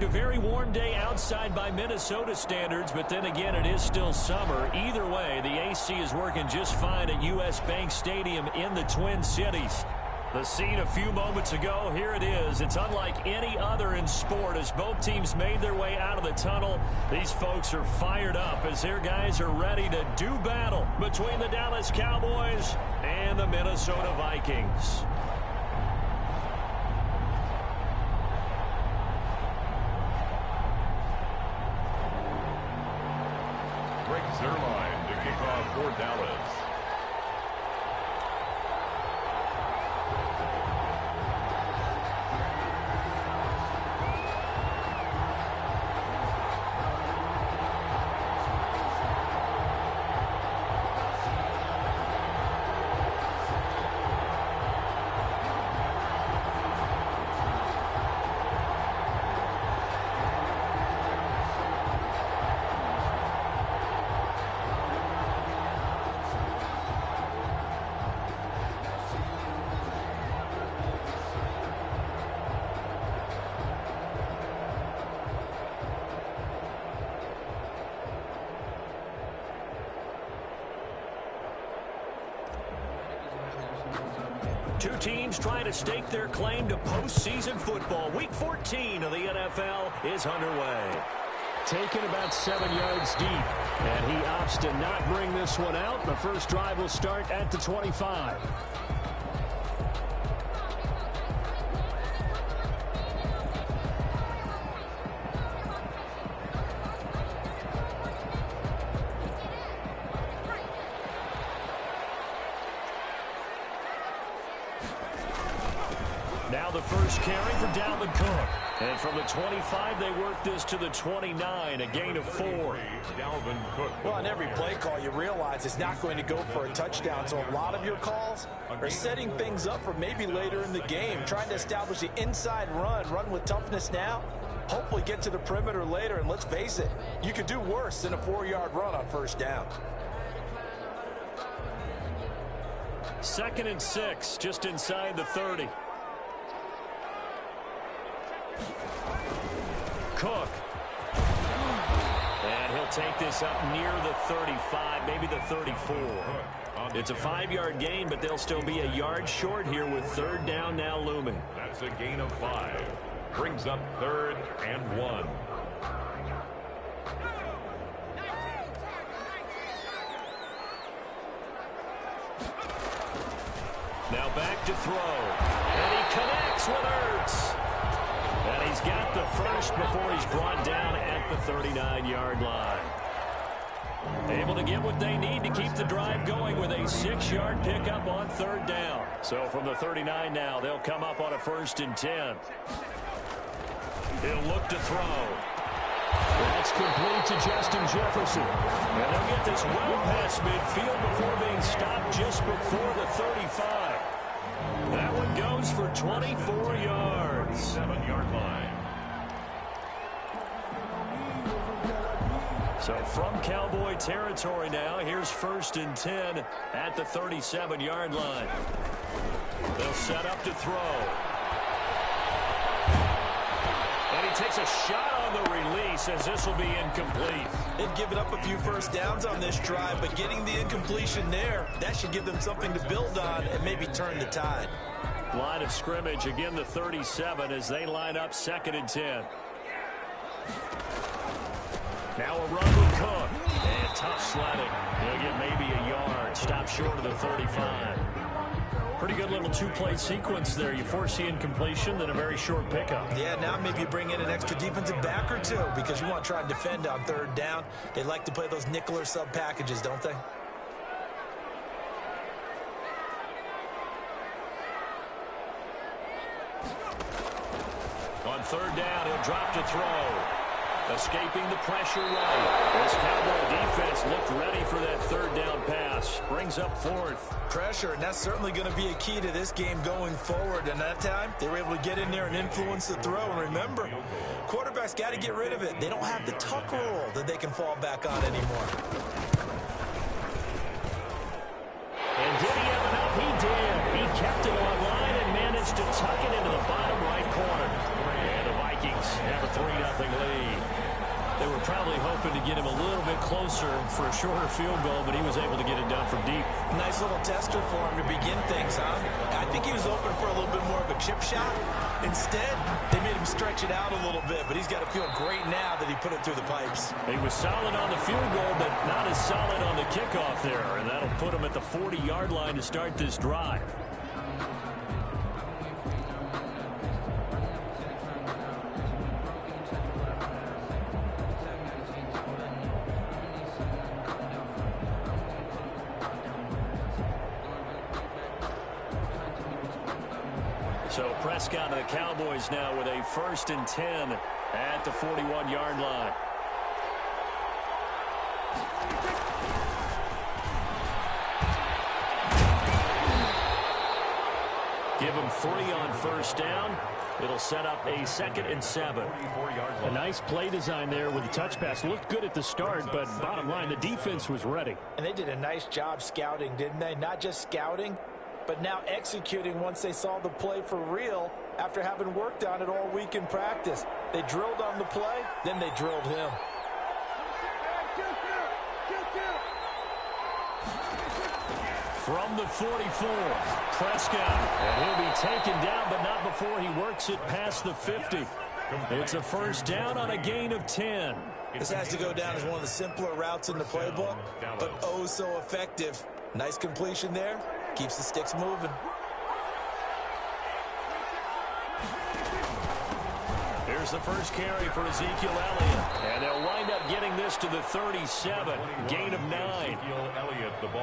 A very warm day outside by Minnesota standards, but then again, it is still summer. Either way, the AC is working just fine at U.S. Bank Stadium in the Twin Cities. The scene a few moments ago, here it is. It's unlike any other in sport as both teams made their way out of the tunnel. These folks are fired up as their guys are ready to do battle between the Dallas Cowboys and the Minnesota Vikings. Breaks their line to kick off for Dallas. Two teams trying to stake their claim to postseason football. Week 14 of the NFL is underway. Taken about 7 yards deep, and he opts to not bring this one out. The first drive will start at the 25. Now the first carry for Dalvin Cook. And from the 25, they work this to the 29, a gain of 4. Dalvin Cook. Well, on every play call, you realize it's not going to go for a touchdown. So a lot of your calls are setting things up for maybe later in the game, trying to establish the inside run with toughness now, hopefully get to the perimeter later. And let's face it, you could do worse than a 4-yard run on first down. 2nd and 6, just inside the 30. Cook. And he'll take this up near the 35, maybe the 34. It's a 5-yard gain, but they'll still be a yard short here with 3rd down now looming. That's a gain of 5. Brings up 3rd and 1. Now back to throw. And he connects with Ertz. And he's got the first before he's brought down at the 39-yard line. Able to get what they need to keep the drive going with a 6-yard pickup on 3rd down. So from the 39 now, they'll come up on a 1st and 10. He'll look to throw. That's complete to Justin Jefferson. And they'll get this well past midfield before being stopped just before the 35. That one goes for 24 yards. 7-yard line. So from Cowboy territory now, here's 1st and 10 at the 37-yard line. They'll set up to throw. And he takes a shot on the release as this will be incomplete. They've given up a few first downs on this drive, but getting the incompletion there, that should give them something to build on and maybe turn the tide. Line of scrimmage, again the 37 as they line up 2nd and 10. Now a run with Cook. And tough sledding. He'll get maybe a yard. Stop short of the 35. Pretty good little 2-play sequence there. You force the incompletion, then a very short pickup. Yeah, now maybe you bring in an extra defensive back or two because you want to try and defend on 3rd down. They like to play those nickel or sub packages, don't they? On 3rd down, he'll drop to throw. Escaping the pressure right. This Cowboy defense looked ready for that 3rd down pass. Brings up 4th. Pressure, and that's certainly going to be a key to this game going forward. And that time, they were able to get in there and influence the throw. And remember, quarterbacks got to get rid of it. They don't have the tuck rule that they can fall back on anymore. And did he have enough? He did. He kept it online and managed to tuck it into the bottom right corner. And the Vikings have a 3-0 probably hoping to get him a little bit closer for a shorter field goal, but he was able to get it done from deep. Nice little tester for him to begin things, huh? I think he was open for a little bit more of a chip shot. Instead, they made him stretch it out a little bit, but he's got to feel great now that he put it through the pipes. He was solid on the field goal, but not as solid on the kickoff there, and that'll put him at the 40-yard line to start this drive. So Prescott and the Cowboys now with a 1st and 10 at the 41-yard line. Give him 3 on 1st down. It'll set up a 2nd and 7. A nice play design there with the touch pass. Looked good at the start, but bottom line, the defense was ready. And they did a nice job scouting, didn't they? Not just scouting, but now executing once they saw the play for real after having worked on it all week in practice. They drilled on the play, then they drilled him. From the 44, Prescott, and he'll be taken down, but not before he works it past the 50. It's a 1st down on a gain of 10. This has to go down as one of the simpler routes in the playbook, but oh so effective. Nice completion there. Keeps the sticks moving. Here's the first carry for Ezekiel Elliott. And they'll wind up getting this to the 37. Gain of 9.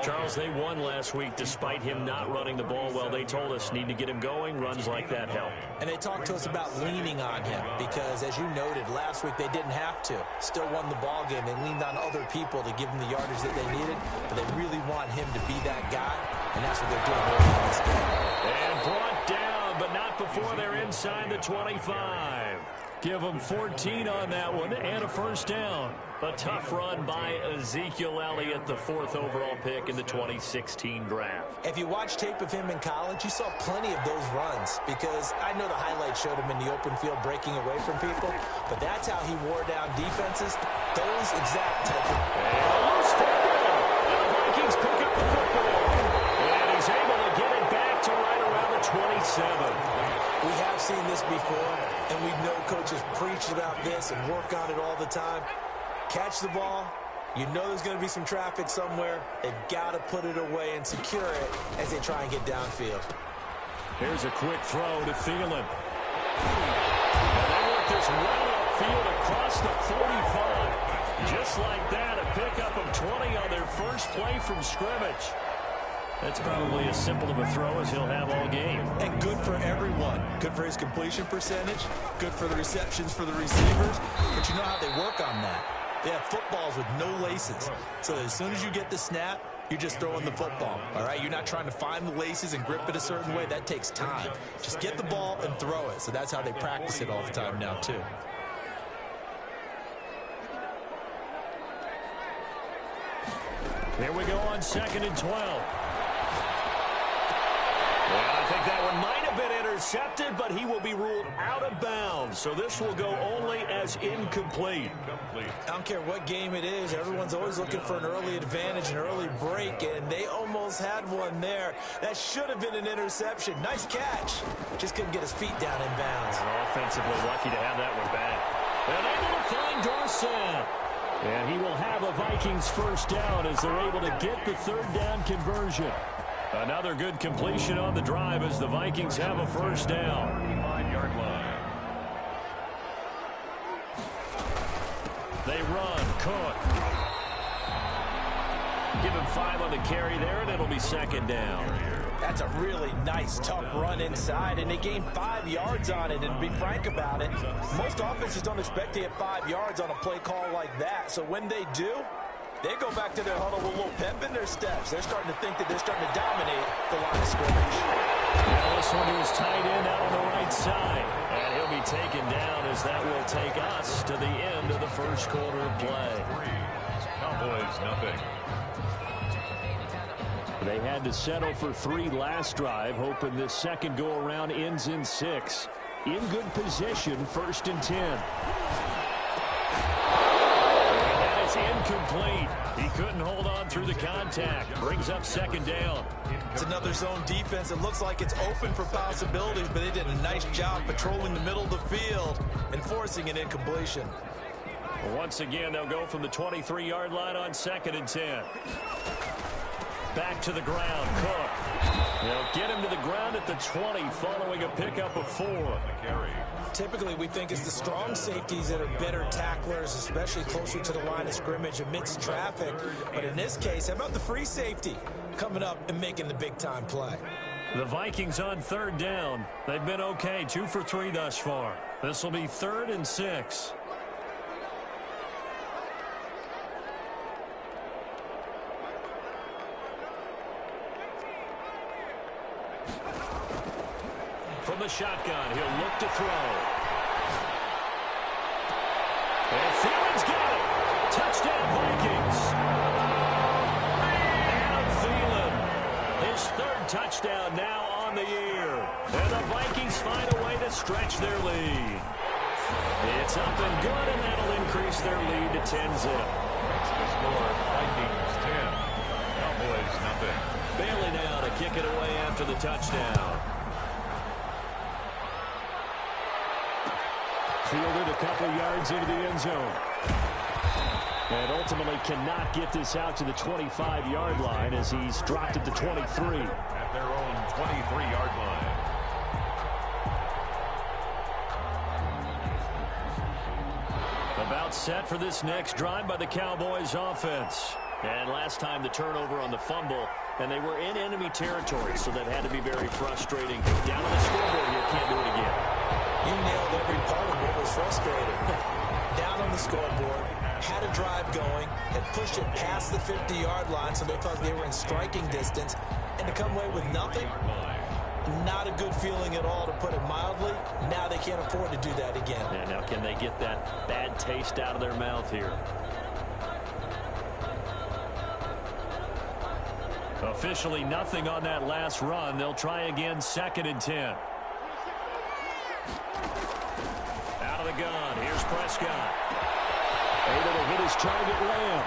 Charles, they won last week despite him not running the ball well. They told us need to get him going. Runs like that help. And they talked to us about leaning on him because, as you noted, last week they didn't have to. Still won the ball game. They leaned on other people to give them the yardage that they needed, but they really want him to be that guy, and that's what they're doing in this game. And brought down, but not before they're inside the 25. Give them 14 on that one and a 1st down. A tough run by Ezekiel Elliott, the 4th overall pick in the 2016 draft. If you watch tape of him in college, you saw plenty of those runs because I know the highlights showed him in the open field breaking away from people, but that's how he wore down defenses. Those exact type of... And a loose football. And the Vikings pick up the football. And he's able to get it back to right around the 27. We have seen this before, and we know coaches preach about this and work on it all the time. Catch the ball. You know there's going to be some traffic somewhere. They've got to put it away and secure it as they try and get downfield. Here's a quick throw to Thielen. And they work this right upfield across the 45. Just like that, a pickup of 20 on their first play from scrimmage. That's probably as simple of a throw as he'll have all game. And good for everyone. Good for his completion percentage. Good for the receptions for the receivers. But you know how they work on that. They have footballs with no laces. So as soon as you get the snap, you're just throwing the football. All right? You're not trying to find the laces and grip it a certain way. That takes time. Just get the ball and throw it. So that's how they practice it all the time now, too. Here we go on 2nd and 12. Well, I think that one might have been intercepted, but he will be ruled out of bounds. So this will go only as incomplete. I don't care what game it is. Everyone's always looking for an early advantage, an early break, and they almost had one there. That should have been an interception. Nice catch. Just couldn't get his feet down in bounds. And offensively lucky to have that one back. And able to find Dorsett. And he will have a Vikings 1st down as they're able to get the 3rd down conversion. Another good completion on the drive as the Vikings have a 1st down. 5-yard line. They run. Cook. Give him 5 on the carry there, and it'll be 2nd down. That's a really nice, tough run inside, and they gained 5 yards on it. And to be frank about it, most offenses don't expect to get 5 yards on a play call like that. So when they do, they go back to their huddle with a little pep in their steps. They're starting to think that they're starting to dominate the line of scrimmage. Now this one is tight end out on the right side. And he'll be taken down as that will take us to the end of the 1st quarter of play. Cowboys, nothing. They had to settle for 3 last drive, hoping this second go-around ends in 6. In good position, 1st and 10. It's incomplete. He couldn't hold on through the contact. Brings up second down. It's another zone defense. It looks like it's open for possibilities, but they did a nice job patrolling the middle of the field and forcing an incompletion. Once again, they'll go from the 23-yard line on 2nd and 10. Back to the ground, Cook. They'll get him to the ground at the 20 following a pickup of 4. Typically, we think it's the strong safeties that are better tacklers, especially closer to the line of scrimmage amidst traffic. But in this case, how about the free safety coming up and making the big-time play? The Vikings on 3rd down. They've been okay, 2 for 3 thus far. This will be 3rd and 6. From the shotgun, he'll look to throw. And Thielen's got it. Touchdown, Vikings. Adam Thielen, his 3rd touchdown now on the year. And the Vikings find a way to stretch their lead. It's up and good, and that'll increase their lead to 10-zip. That's the score. Vikings 10. Cowboys nothing. Bailey now to kick it away after the touchdown. Fielded a couple yards into the end zone. And ultimately cannot get this out to the 25-yard line as he's dropped at the 23. At their own 23-yard line. About set for this next drive by the Cowboys offense. And last time the turnover on the fumble, and they were in enemy territory, so that had to be very frustrating. Down on the scoreboard here, can't do it again. You nailed every part of what was frustrating. Down on the scoreboard, had a drive going, had pushed it past the 50-yard line, so they thought they were in striking distance, and to come away with nothing, not a good feeling at all, to put it mildly. Now they can't afford to do that again. Yeah, now can they get that bad taste out of their mouth here? Officially nothing on that last run. They'll try again, 2nd and 10. Out of the gun, here's Prescott. Able to hit his target, Lamb.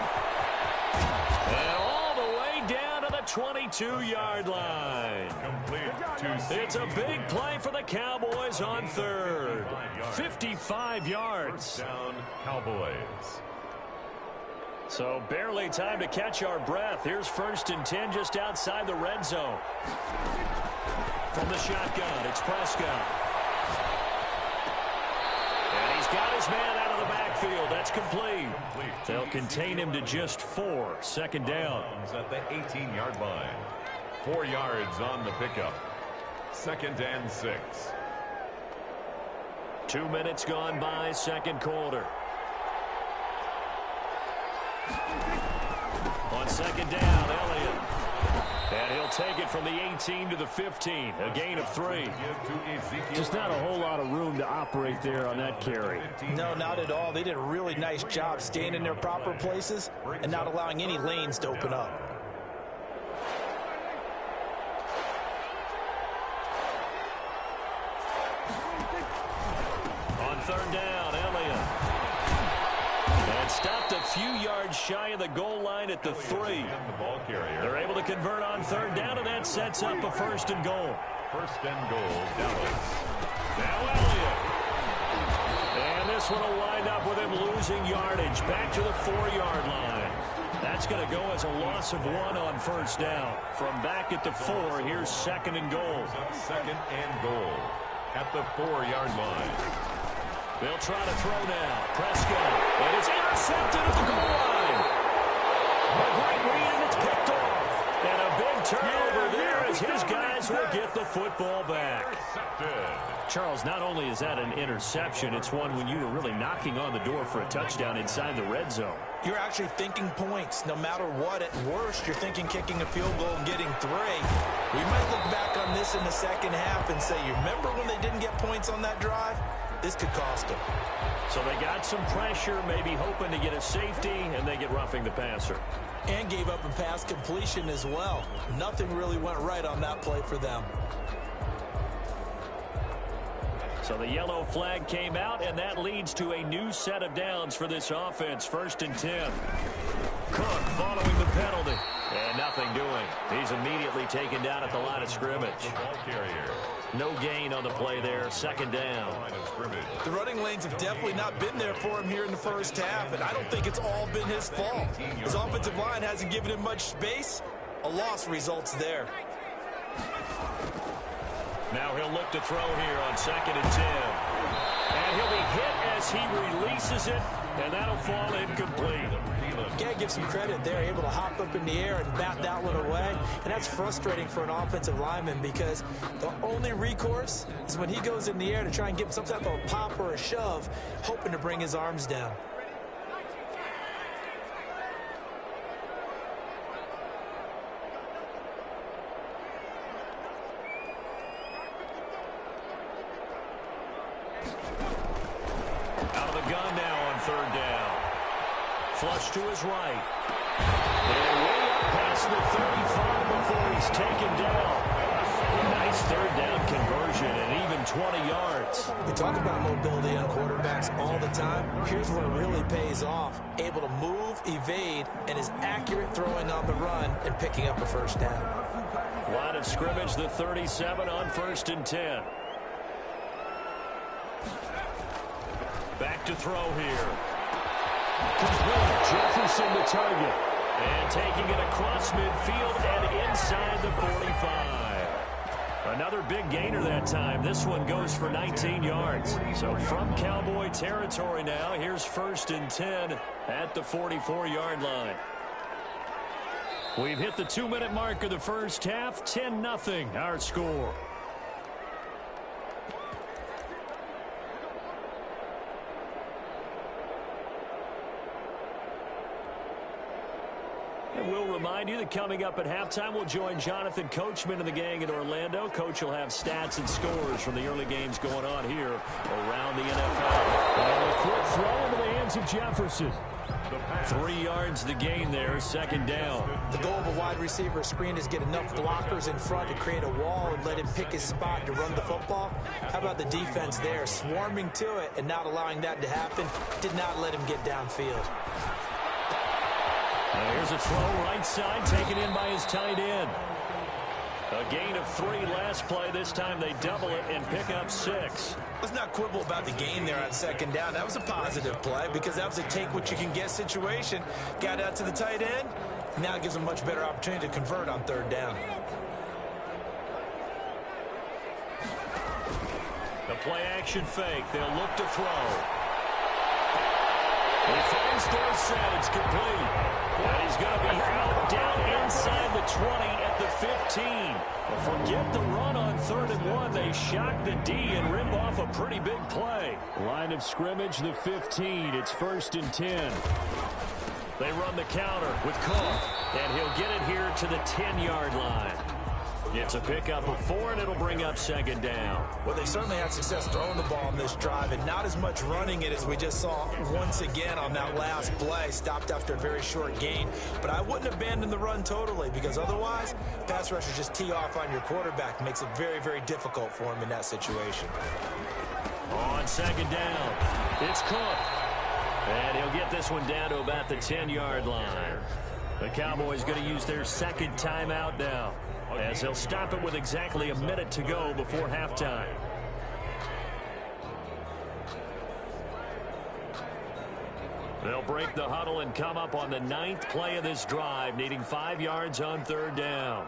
And all the way down to the 22-yard line. Complete to It's a big play for the Cowboys on 3rd. 55 yards. down Cowboys. So barely time to catch our breath. Here's 1st and 10 just outside the red zone. From the shotgun, it's Prescott. And he's got his man out of the backfield. That's complete. They'll contain him to just 4. 2nd down. At the 18-yard line. 4 yards on the pickup. 2nd and 6. 2 minutes gone by, 2nd quarter. On 2nd down, Elliott. And he'll take it from the 18 to the 15. A gain of 3. Just not a whole lot of room to operate there on that carry. No, not at all. They did a really nice job staying in their proper places and not allowing any lanes to open up. On 3rd down, Elliott. And stopped a few yards shy of the goal line at the 3. They're able to convert on 3rd down, and that sets up a 1st and goal. 1st and goal, Dallas. Now Elliott. And this one will wind up with him losing yardage back to the 4-yard line. That's going to go as a loss of 1 on 1st down. From back at the 4, here's 2nd and goal. 2nd and goal at the 4-yard line. They'll try to throw now. Prescott. And it's intercepted at the goal line. A great read, and it's picked off. And a big turnover there as his guys will get the football back. Charles, not only is that an interception, it's one when you were really knocking on the door for a touchdown inside the red zone. You're actually thinking points. No matter what, at worst, you're thinking kicking a field goal and getting 3. We might look back on this in the second half and say, you remember when they didn't get points on that drive? This could cost them. So they got some pressure, maybe hoping to get a safety, and they get roughing the passer. And gave up a pass completion as well. Nothing really went right on that play for them. So the yellow flag came out, and that leads to a new set of downs for this offense. 1st and 10. Cook following the penalty. And nothing doing. He's immediately taken down at the line of scrimmage. The ball carrier. No gain on the play there. 2nd down. The running lanes have definitely not been there for him here in the first half, and I don't think it's all been his fault. His offensive line hasn't given him much space. A loss results there. Now he'll look to throw here on 2nd and 10. And he'll be hit as he releases it, and that'll fall incomplete. You gotta give some credit there, able to hop up in the air and bat that one away. And that's frustrating for an offensive lineman because the only recourse is when he goes in the air to try and get some type of a pop or a shove, hoping to bring his arms down. Out of the gun now on 3rd down. Flush to his right. And way up past the 35 before he's taken down. A nice 3rd down conversion and even 20 yards. We talk about mobility on quarterbacks all the time. Here's where it really pays off. Able to move, evade, and is accurate throwing on the run and picking up a 1st down. Line of scrimmage, the 37 on 1st and 10. Back to throw here. Complete. Jefferson the target. And taking it across midfield and inside the 45. Another big gainer that time. This one goes for 19 yards. So from Cowboy territory now, here's 1st and 10 at the 44-yard line. We've hit the 2-minute mark of the first half. 10-0 our score. And we'll remind you that coming up at halftime, we'll join Jonathan Coachman and the gang in Orlando. Coach will have stats and scores from the early games going on here around the NFL. And a quick throw into the hands of Jefferson. 3 yards the gain there, 2nd down. The goal of a wide receiver screen is get enough blockers in front to create a wall and let him pick his spot to run the football. How about the defense there, swarming to it and not allowing that to happen? Did not let him get downfield. Now here's a throw right side, taken in by his tight end. A gain of 3 last play. This time they double it and pick up 6. Let's not quibble about the gain there on 2nd down. That was a positive play because that was a take-what-you-can-get situation. Got out to the tight end. Now it gives them a much better opportunity to convert on 3rd down. The play-action fake. They'll look to throw. He finds Dorsett. It's complete. And he's going to be out down inside the 20 at the 15. But forget the run on 3rd and 1. They shock the D and rip off a pretty big play. Line of scrimmage, the 15. It's 1st and 10. They run the counter with Cook. And he'll get it here to the 10-yard line. It's a pickup of 4, and it'll bring up 2nd down. Well, they certainly had success throwing the ball on this drive, and not as much running it as we just saw once again on that last play. Stopped after a very short gain. But I wouldn't abandon the run totally, because otherwise, pass rushers just tee off on your quarterback. Makes it very, very difficult for him in that situation. On 2nd down, it's Cook. And he'll get this one down to about the 10-yard line. The Cowboys going to use their 2nd timeout now, as they'll stop it with exactly a minute to go before halftime. They'll break the huddle and come up on the 9th play of this drive, needing 5 yards on 3rd down.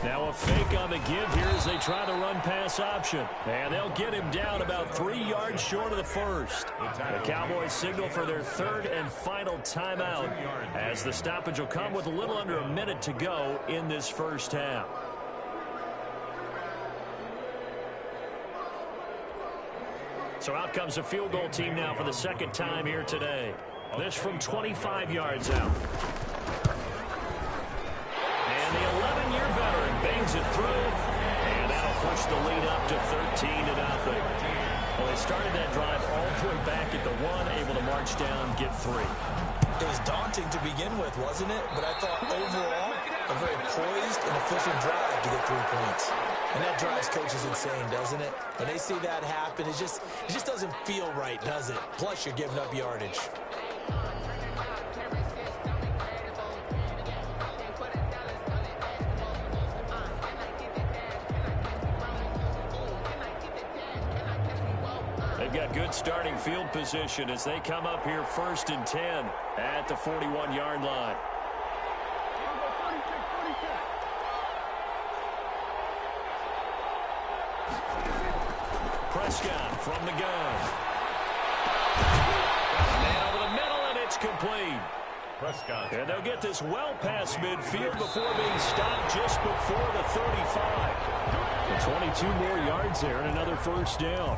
Now a fake on the give here as they try the run-pass option. And they'll get him down about 3 yards short of the 1st. The Cowboys signal for their 3rd and final timeout, as the stoppage will come with a little under a minute to go in this first half. So out comes a field goal team now for the 2nd time here today. This from 25 yards out. And the 11-year veteran bangs it through, and that'll push the lead up to 13-0. Well, they started that drive all the way back at the 1, able to march down, get 3. It was daunting to begin with, wasn't it? But I thought overall, a very poised efficient drive to get 3 points. And that drives coaches insane, doesn't it? When they see that happen, it just doesn't feel right, does it? Plus, you're giving up yardage. They've got good starting field position as they come up here 1st and 10 at the 41-yard line. Prescott from the gun. Man over the middle, and it's complete. Prescott. And they'll get this well past midfield before being stopped just before the 35. And 22 more yards there and another first down.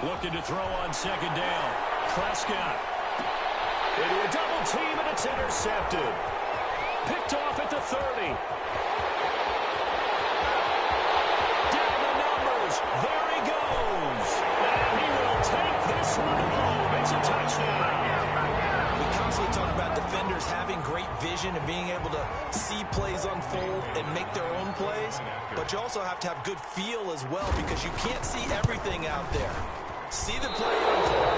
Looking to throw on 2nd down. Prescott. Into a double team, and it's intercepted. Picked off at the 30. Down the numbers. There he goes. And he will take this one home. It's a touchdown. We constantly talk about defenders having great vision and being able to see plays unfold and make their own plays. But you also have to have good feel as well because you can't see everything out there. See the play unfold,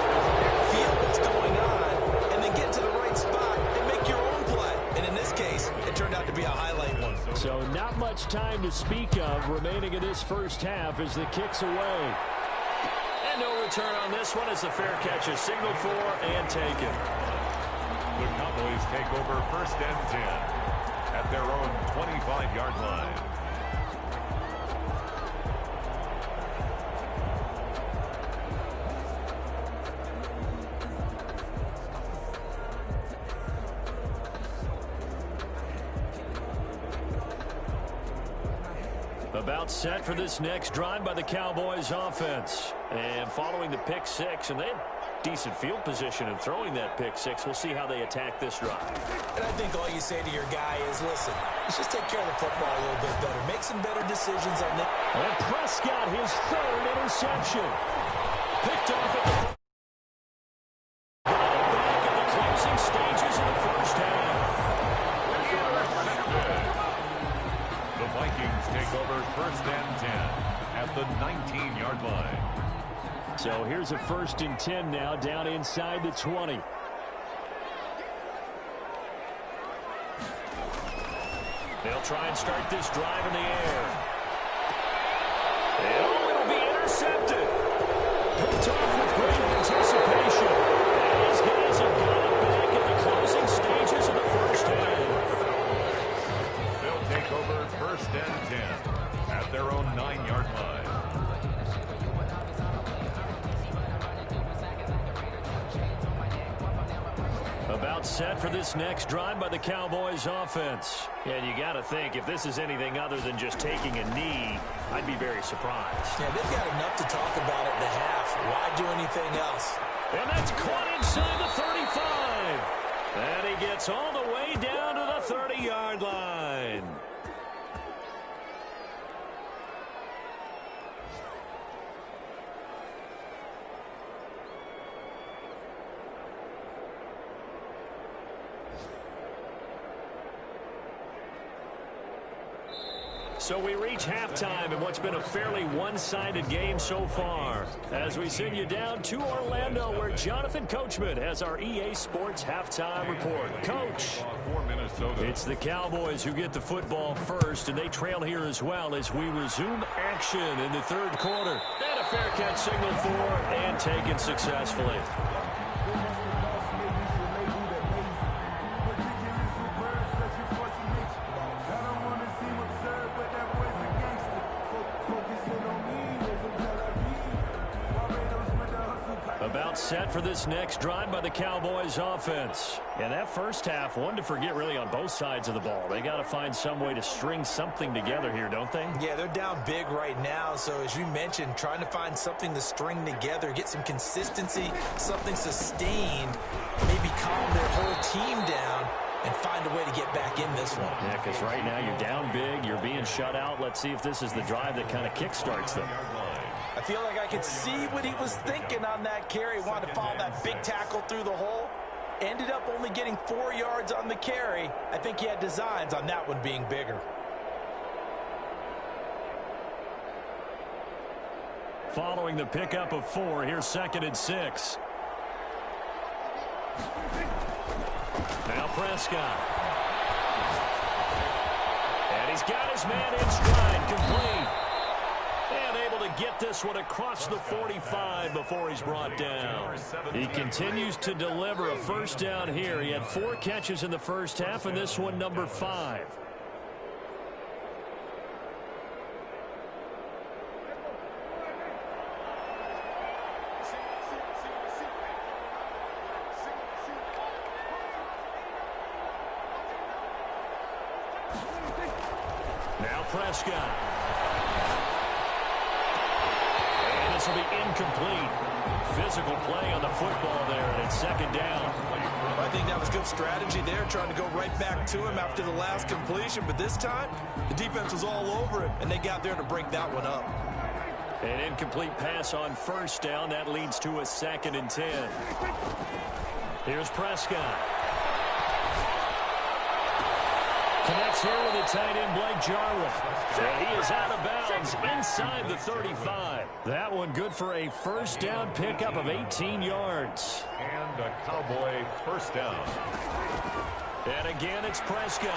feel what's going on, and then get to the right spot and make your own play. And in this case, it turned out to be a highlight one. So not much time to speak of remaining in this first half as the kick's away. And no return on this one as the fair catch is signaled for and taken. The Cowboys take over 1st and 10 at their own 25-yard line. About set for this next drive by the Cowboys offense. And following the pick 6, and they had decent field position in throwing that pick 6. We'll see how they attack this drive. And I think all you say to your guy is, listen, let's just take care of the football a little bit better. Make some better decisions on this. And Prescott, his 3rd interception. Picked off at the... Got it back in the closing stages of the first half. The Vikings take over 1st and 10 at the 19-yard line. So here's a 1st and 10 now down inside the 20. They'll try and start this drive in the air. Oh, it'll be intercepted. Picked off with great anticipation. And these guys have got it back in the closing stages of the first half. They'll take over 1st and 10 at their own 9-yard line. About set for this next drive by the Cowboys offense. And you got to think, if this is anything other than just taking a knee, I'd be very surprised. Yeah, they've got enough to talk about at the half. Why do anything else? And that's caught inside the 35. And he gets all the way down to the 30-yard line. So we reach halftime in what's been a fairly one-sided game so far. As we send you down to Orlando, where Jonathan Coachman has our EA Sports halftime report. Coach, it's the Cowboys who get the football first, and they trail here as well as we resume action in the 3rd quarter. And a fair catch signal for and taken successfully. timeout set for this next drive by the Cowboys offense. And that first half, one to forget really on both sides of the ball. They got to find some way to string something together here, don't they? Yeah, they're down big right now. So as you mentioned, trying to find something to string together, get some consistency, something sustained, maybe calm their whole team down and find a way to get back in this one. Yeah, because right now you're down big, you're being shut out. Let's see if this is the drive that kind of kickstarts them. I feel like I could see what he was thinking on that carry. Wanted to follow that big tackle through the hole. Ended up only getting 4 yards on the carry. I think he had designs on that one being bigger. Following the pickup of 4, here's 2nd and 6. Now Prescott. And he's got his man in stride, complete. And able to get this one across the 45 before he's brought down. He continues to deliver a first down here. He had 4 catches in the first half, and this one number 5. Now Prescott. And this will be incomplete. Physical play on the football there, and it's 2nd down. I think that was good strategy there, trying to go right back to him after the last completion. But this time, the defense was all over him, and they got there to break that one up. An incomplete pass on first down. That leads to a 2nd and 10. Here's Prescott. Connects here with the tight end, Blake Jarwin. And he is out of bounds inside the 35. That one good for a first down pickup of 18 yards. And a Cowboy first down. And again, it's Prescott.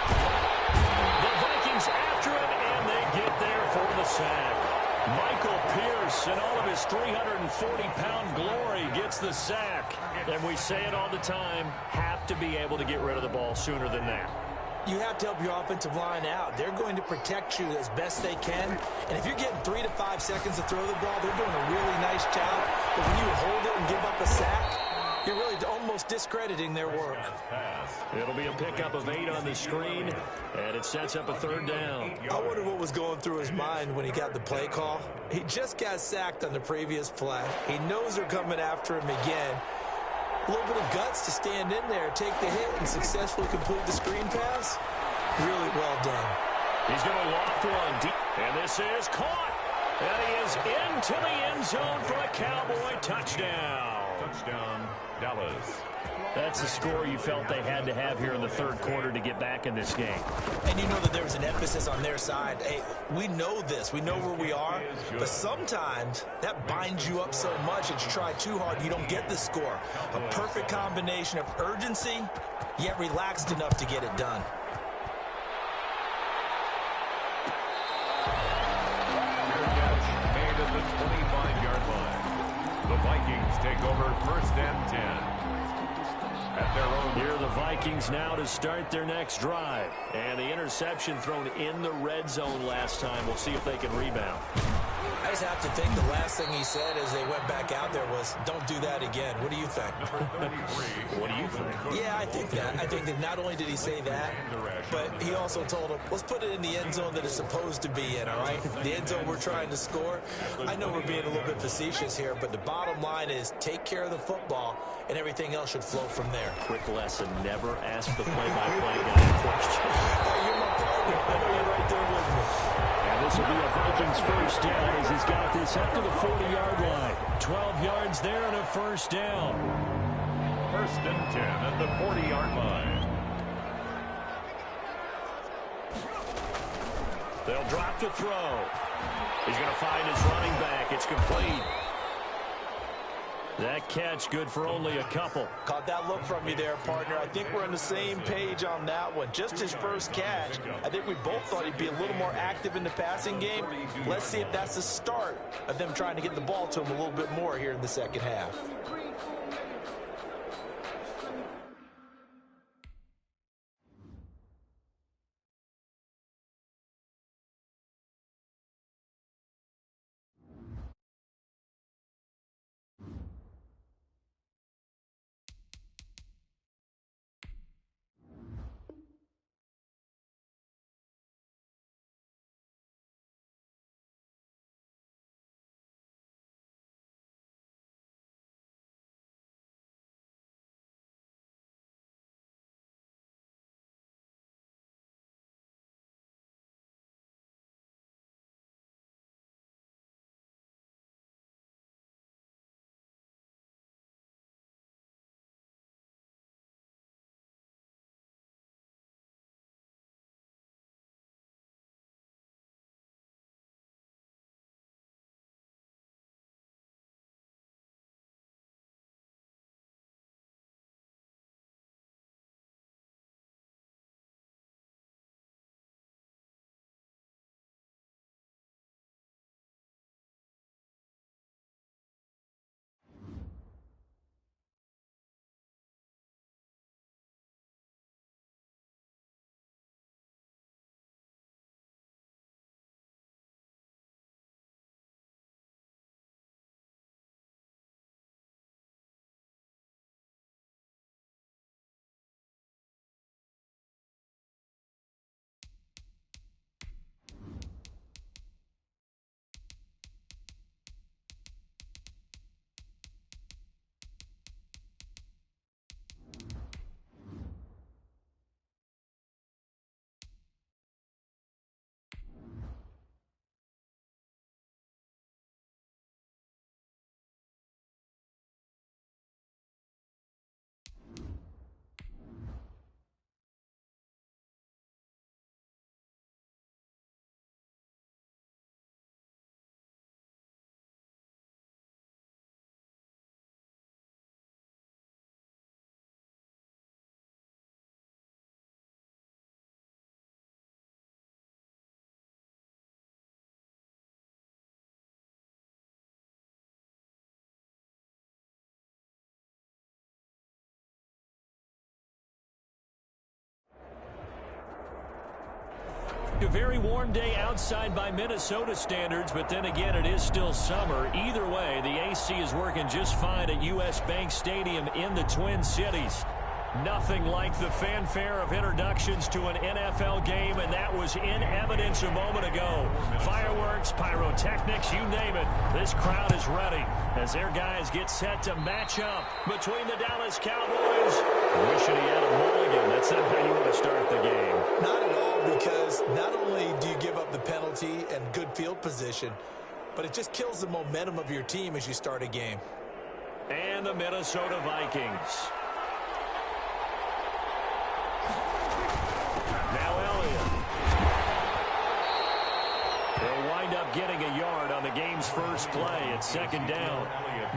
The Vikings after it, and they get there for the sack. Michael Pierce, in all of his 340-pound glory, gets the sack. And we say it all the time, have to be able to get rid of the ball sooner than that. You have to help your offensive line out. They're going to protect you as best they can. And if you're getting 3 to 5 seconds to throw the ball, they're doing a really nice job. But when you hold it and give up a sack, you're really almost discrediting their work. It'll be a pickup of 8 on the screen, and it sets up a 3rd down. I wonder what was going through his mind when he got the play call. He just got sacked on the previous play. He knows they're coming after him again. A little bit of guts to stand in there, take the hit, and successfully complete the screen pass. Really well done. He's going to loft one deep, and this is caught. And he is into the end zone for a Cowboy touchdown. Touchdown, Dallas. That's the score you felt they had to have here in the 3rd quarter to get back in this game. And you know that there was an emphasis on their side. Hey, we know this. We know where we are. But sometimes that binds you up so much that you try too hard, you don't get the score. A perfect combination of urgency, yet relaxed enough to get it done. Made at the 25-yard line. The Vikings take over 1st and 10. At their own. Here are the Vikings now to start their next drive. And the interception thrown in the red zone last time. We'll see if they can rebound. I just have to think the last thing he said as they went back out there was, don't do that again. What do you think? What do you think? Yeah, I think that. I think that not only did he say that, but he also told him, let's put it in the end zone that it's supposed to be in, all right? The end zone we're trying to score. I know we're being a little bit facetious here, but the bottom line is take care of the football, and everything else should flow from there. Quick lesson, never ask the play-by-play guy a question. You're my partner. I know you're right there with me. And this will be a Vikings first down as he's got this up to the 40-yard line. 12 yards there and a first down. 1st and 10 at the 40-yard line. They'll drop to throw. He's going to find his running back. It's complete. That catch good for only a couple. Caught that look from you there, partner. I think we're on the same page on that one. Just his first catch. I think we both thought he'd be a little more active in the passing game. Let's see if that's the start of them trying to get the ball to him a little bit more here in the second half. A very warm day outside by Minnesota standards, but then again, it is still summer. Either way, the AC is working just fine at U.S. Bank Stadium in the Twin Cities. Nothing like the fanfare of introductions to an NFL game, and that was in evidence a moment ago. Fireworks, pyrotechnics, you name it. This crowd is ready as their guys get set to match up between the Dallas Cowboys. Wishing he had a mulligan. That's not how you want to start the game. Not at all, because not only do you give up the penalty and good field position, but it just kills the momentum of your team as you start a game. And the Minnesota Vikings. Now Elliott. They'll wind up getting a yard on the game's first play at second down.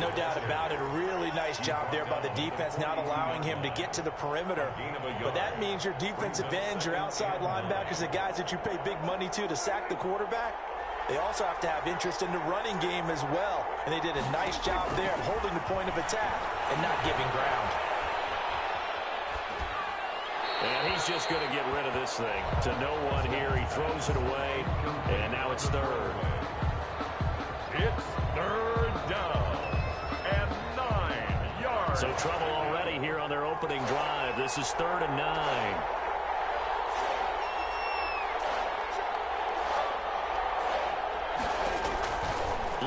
No doubt about it. A really nice job there by the defense, not allowing him to get to the perimeter. But that means your defensive ends, your outside linebackers, the guys that you pay big money to sack the quarterback, they also have to have interest in the running game as well. And they did a nice job there of holding the point of attack and not giving ground. And he's just going to get rid of this thing. To no one here. He throws it away. And now it's third. It's third down and 9 yards. So trouble already here on their opening drive. This is 3rd and 9.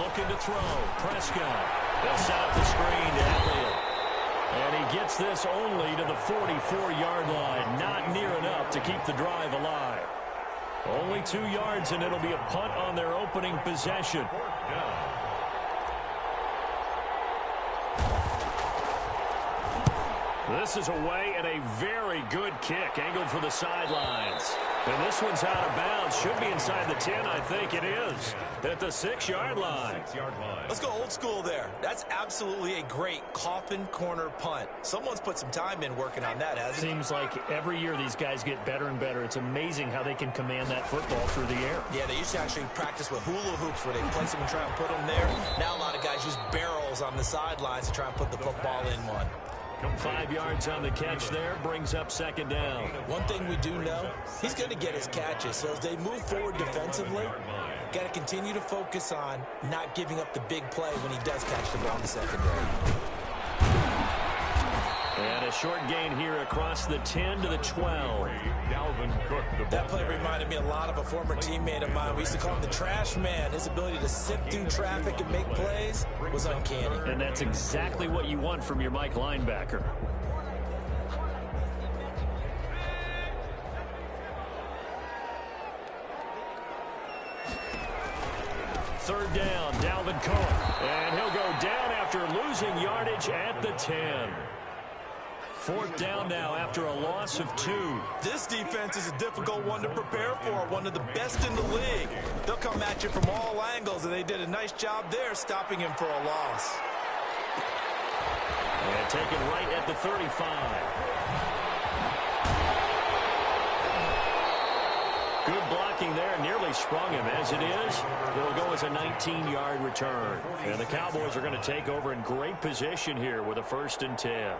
Looking to throw. Prescott. They'll set up the screen to Elliott. And he gets this only to the 44-yard line. Not near enough to keep the drive alive. Only 2 yards, and it'll be a punt on their opening possession. This is away and a very good kick, angled for the sidelines. And this one's out of bounds. Should be inside the 10, I think it is. At the 6-yard line. Let's go old school there. That's absolutely a great coffin corner punt. Someone's put some time in working on that, hasn't it? Seems like every year these guys get better and better. It's amazing how they can command that football through the air. Yeah, they used to actually practice with hula hoops where they place them and try and put them there. Now a lot of guys use barrels on the sidelines to try and put the football in one. 5 yards on the catch there, brings up second down. One thing we do know, he's going to get his catches. So as they move forward defensively, got to continue to focus on not giving up the big play when he does catch the ball in the secondary. And a short gain here across the 10 to the 12. That play reminded me a lot of a former teammate of mine. We used to call him the trash man. His ability to sift through traffic and make plays was uncanny. And that's exactly what you want from your Mike linebacker. Third down, Dalvin Cook. And he'll go down after losing yardage at the 10. 4th down now after a loss of 2. This defense is a difficult one to prepare for, one of the best in the league. They'll come at you from all angles, and they did a nice job there stopping him for a loss. And taken right at the 35. Good blocking there, nearly sprung him. As it is, it'll go as a 19-yard return. And the Cowboys are going to take over in great position here with a 1st and 10.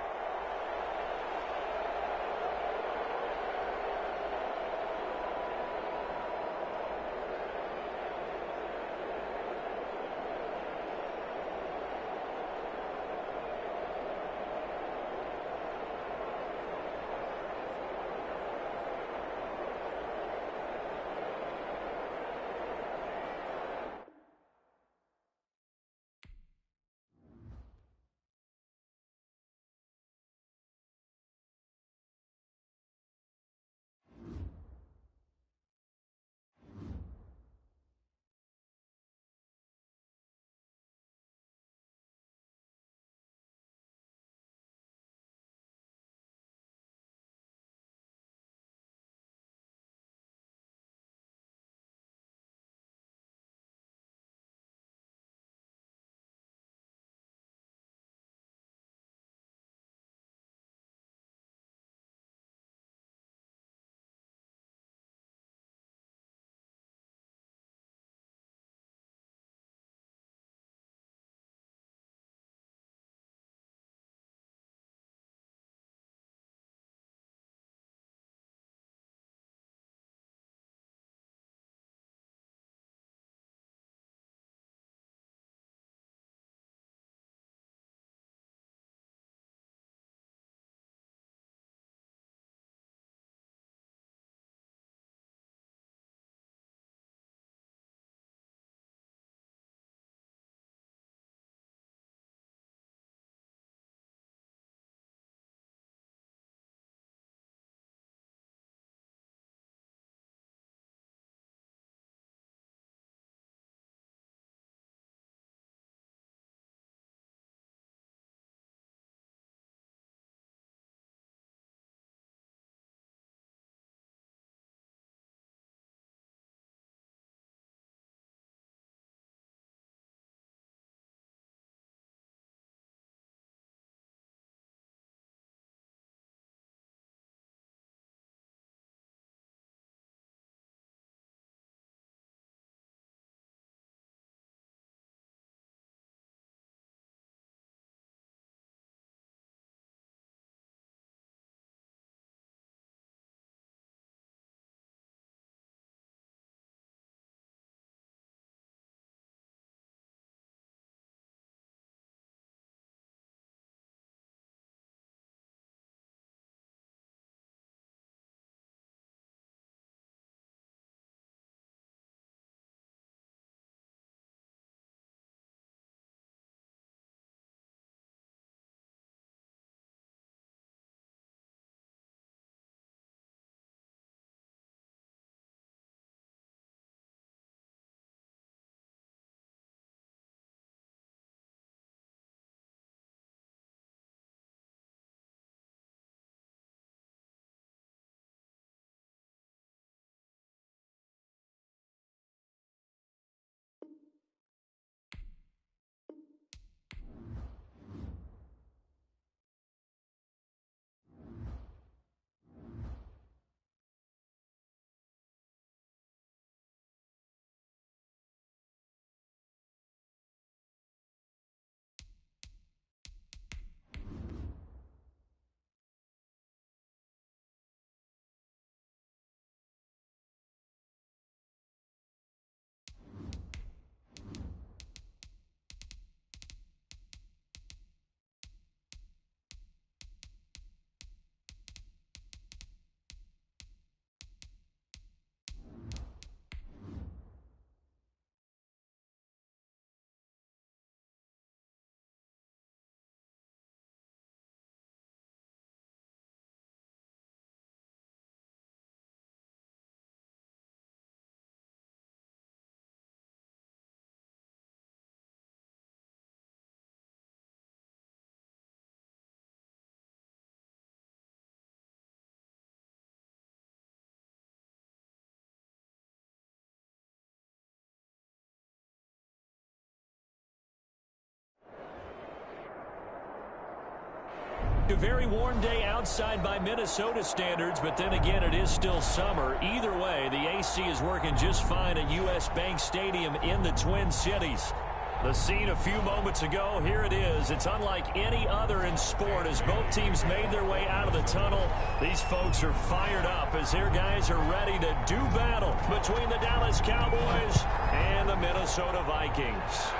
A very warm day outside by Minnesota standards, but then again, it is still summer. Either way, the AC is working just fine at U.S. Bank Stadium in the Twin Cities. The scene a few moments ago, here it is. It's unlike any other in sport as both teams made their way out of the tunnel. These folks are fired up as their guys are ready to do battle between the Dallas Cowboys and the Minnesota Vikings.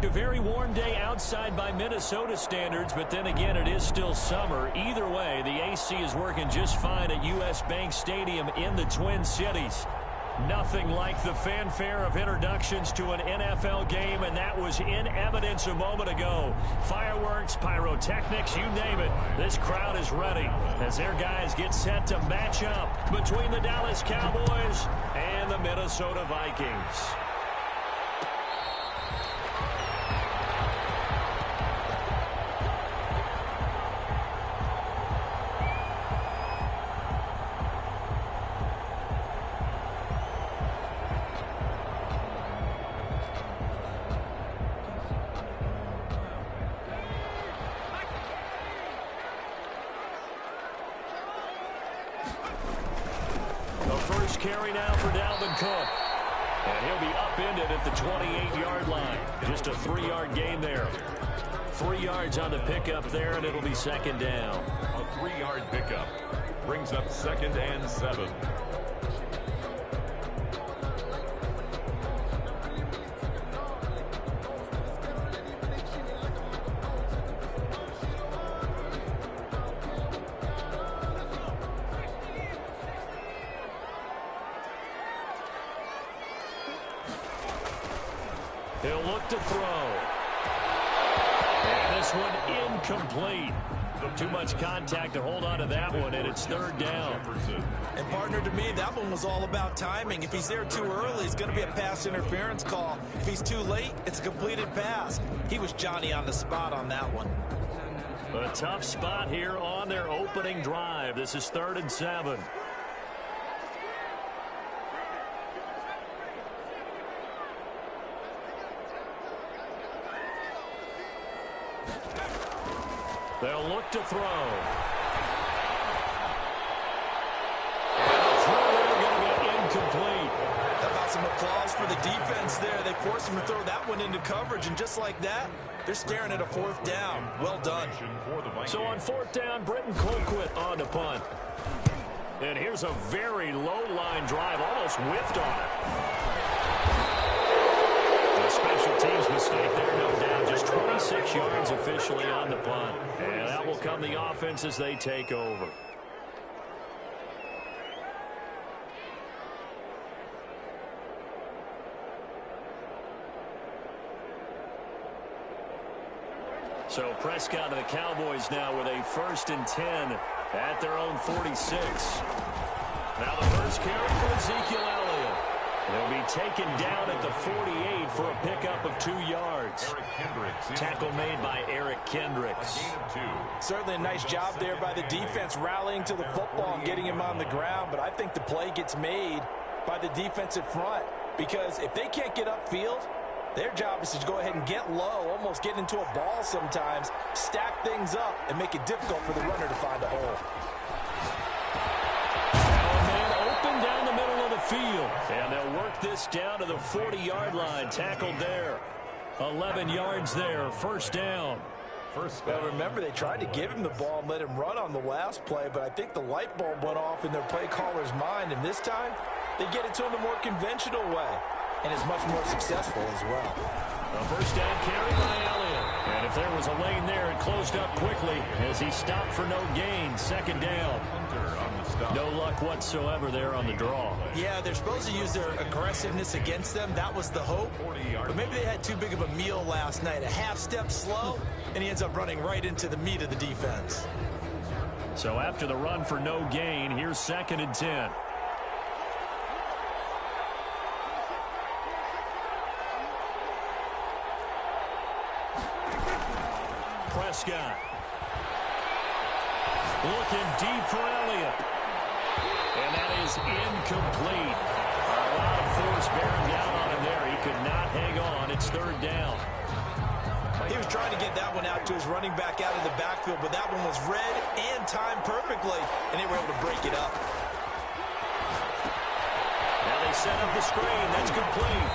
A very warm day outside by Minnesota standards, but then again, it is still summer. Either way, the AC is working just fine at U.S. Bank Stadium in the Twin Cities. Nothing like the fanfare of introductions to an NFL game, and that was in evidence a moment ago. Fireworks, pyrotechnics, you name it. This crowd is ready as their guys get set to match up between the Dallas Cowboys and the Minnesota Vikings. Carry now for Dalvin Cook. And he'll be upended at the 28-yard line. Just a 3-yard gain there. 3 yards on the pickup there, and it'll be second down. A 3-yard pickup brings up 2nd and 7. He'll look to throw. And this one incomplete. Too much contact to hold on to that one, and it's 3rd down. And partner, to me, that one was all about timing. If he's there too early, it's going to be a pass interference call. If he's too late, it's a completed pass. He was Johnny on the spot on that one. A tough spot here on their opening drive. This is 3rd and 7. They'll look to throw. And the throw going to be incomplete. How about some applause for the defense there? They forced him to throw that one into coverage, and just like that, they're staring at a 4th down. Well done. So on 4th down, Britton Colquitt on the punt. And here's a very low-line drive, almost whiffed on it. A special teams mistake there, no doubt. Just 26 yards officially on the punt. And that will come the offense as they take over. So Prescott and the Cowboys now with a 1st and 10 at their own 46. Now the first carry for Ezekiel Elliott. He'll be taken down at the 48 for a pickup of 2 yards. Tackle made by Eric Kendricks. Certainly a nice job there by the defense rallying to the football and getting him on the ground, but I think the play gets made by the defensive front because if they can't get upfield, their job is to go ahead and get low, almost get into a ball sometimes, stack things up, and make it difficult for the runner to find a hole. Open down the middle of the field. And they'll work this down to the 40-yard line. Tackled there. 11 yards there. 1st down. Well, remember, they tried to give him the ball and let him run on the last play, but I think the light bulb went off in their play caller's mind, and this time they get it to him the more conventional way, and is much more successful as well. A 1st down carry by Elliott. And if there was a lane there, it closed up quickly as he stopped for no gain. 2nd down. No luck whatsoever there on the draw. Yeah, they're supposed to use their aggressiveness against them. That was the hope. But maybe they had too big of a meal last night. A half step slow, and he ends up running right into the meat of the defense. So after the run for no gain, here's 2nd and 10. Prescott. Looking deep for Elliott. And that is incomplete. A lot of force bearing down on him there. He could not hang on. It's 3rd down. He was trying to get that one out to his running back out of the backfield, but that one was read and timed perfectly, and they were able to break it up. Now they set up the screen. That's complete.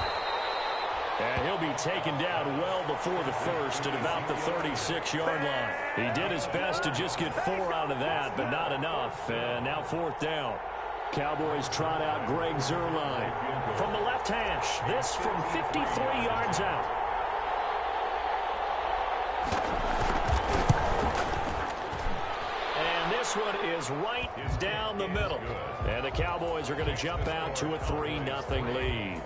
And he'll be taken down well before the 1st at about the 36-yard line. He did his best to just get 4 out of that, but not enough. And now 4th down. Cowboys trot out Greg Zuerlein from the left hash. This from 53 yards out. this one is right down the middle. And the Cowboys are going to jump out to a 3-0 lead.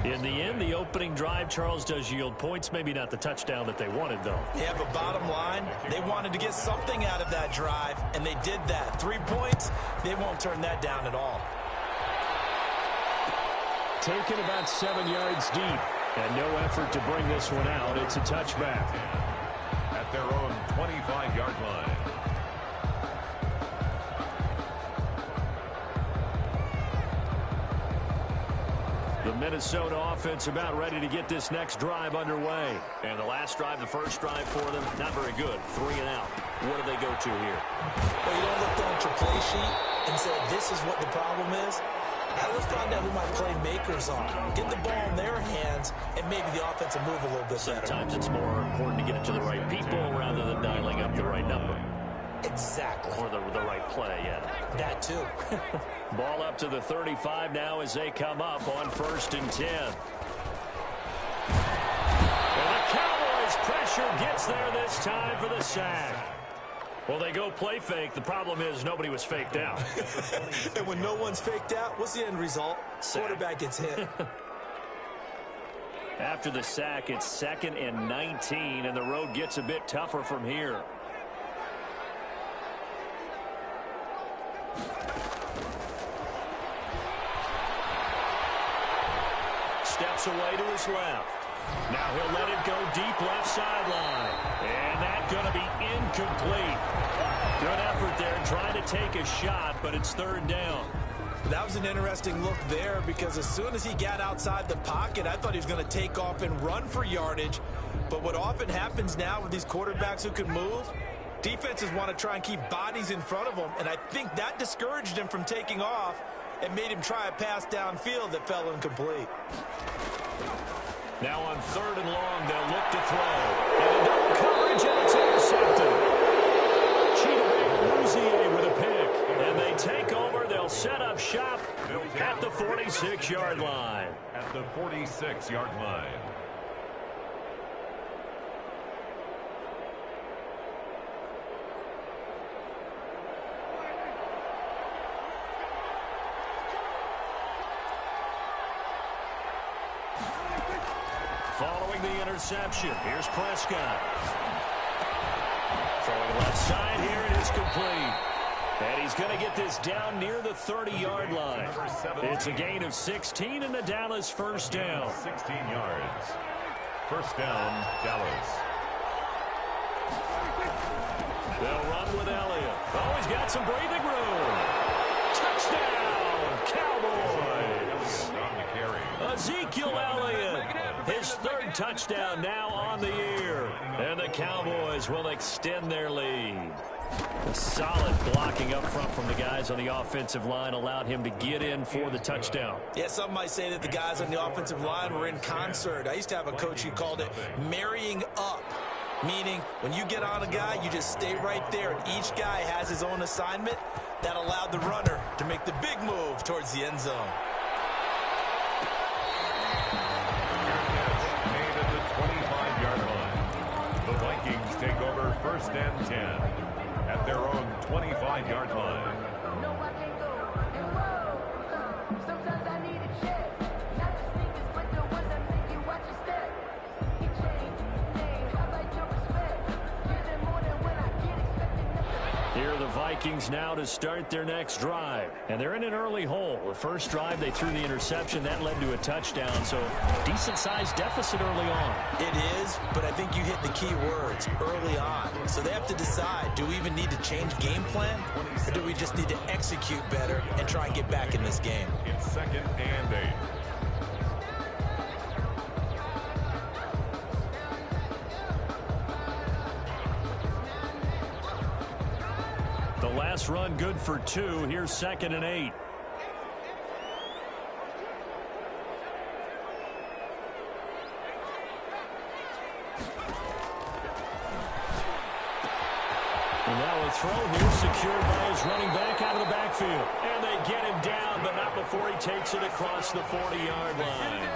In the end, the opening drive, Charles, does yield points. Maybe not the touchdown that they wanted, though. Yeah, but bottom line, they wanted to get something out of that drive, and they did that. 3 points, they won't turn that down at all. Taken about 7 yards deep, and no effort to bring this one out. It's a touchback. At their own 25-yard line. The Minnesota offense about ready to get this next drive underway. And the last drive, the first drive for them, not very good. 3 and out. What do they go to here? Well, you don't look down at your play sheet and say, this is what the problem is. Now let's find out who my playmakers are. Get the ball in their hands, and maybe the offense will move a little bit better. Sometimes it's more important to get it to the right people rather than dialing up the right number. Exactly. Or the right play, yeah. That too. Ball up to the 35 now as they come up on 1st and 10. And the Cowboys' pressure gets there this time for the sack. Well, they go play fake. The problem is nobody was faked out. And when no one's faked out, what's the end result? Quarterback gets hit. After the sack, it's 2nd and 19, and the road gets a bit tougher from here. Steps away to his left. Now he'll let it go deep left sideline. And that's going to be incomplete. Good effort there trying to take a shot, but it's 3rd down. That was an interesting look there because as soon as he got outside the pocket, I thought he was going to take off and run for yardage. But what often happens now with these quarterbacks who can move, defenses want to try and keep bodies in front of them, and I think that discouraged him from taking off and made him try a pass downfield that fell incomplete. Now on 3rd and long, they'll look to throw. And a double coverage, and it's intercepted. Cheetah with a pick. And they take over. They'll set up shop at the 46-yard line. At the 46-yard line. Following the interception, here's Prescott. Throwing left side here, and it's complete. And he's going to get this down near the 30-yard line. It's a gain of 16 and the Dallas 1st down. 16 yards. 1st down, Dallas. They'll run with Elliott. Oh, he's got some breathing room. Touchdown, Cowboys. Ezekiel Elliott, his 3rd touchdown now on the year. And the Cowboys will extend their lead. A solid blocking up front from the guys on the offensive line allowed him to get in for the touchdown. Yeah, some might say that the guys on the offensive line were in concert. I used to have a coach who called it marrying up, meaning when you get on a guy, you just stay right there, and each guy has his own assignment. That allowed the runner to make the big move towards the end zone. Made at the 25-yard line. The Vikings take over 1st and 10 at their own 25-yard line. No, I can't go. And whoa, sometimes I need a check. Not the sneakers, but the ones that make you watch your step. He changed, hey, how about your respect? Give them more than when I get expecting nothing. Here are the Vikings now to start their next drive. And they're in an early hole. The first drive, they threw the interception. That led to a touchdown. So decent-sized deficit early on. It is, but I think you hit the key words, early on. So they have to decide, do we even need to change game plan? Or do we just need to execute better and try and get back in this game? It's 2nd and 8. The last run good for 2. Here's 2nd and 8. And now a throw here secured by his running back out of the backfield. And they get him down, but not before he takes it across the 40-yard line.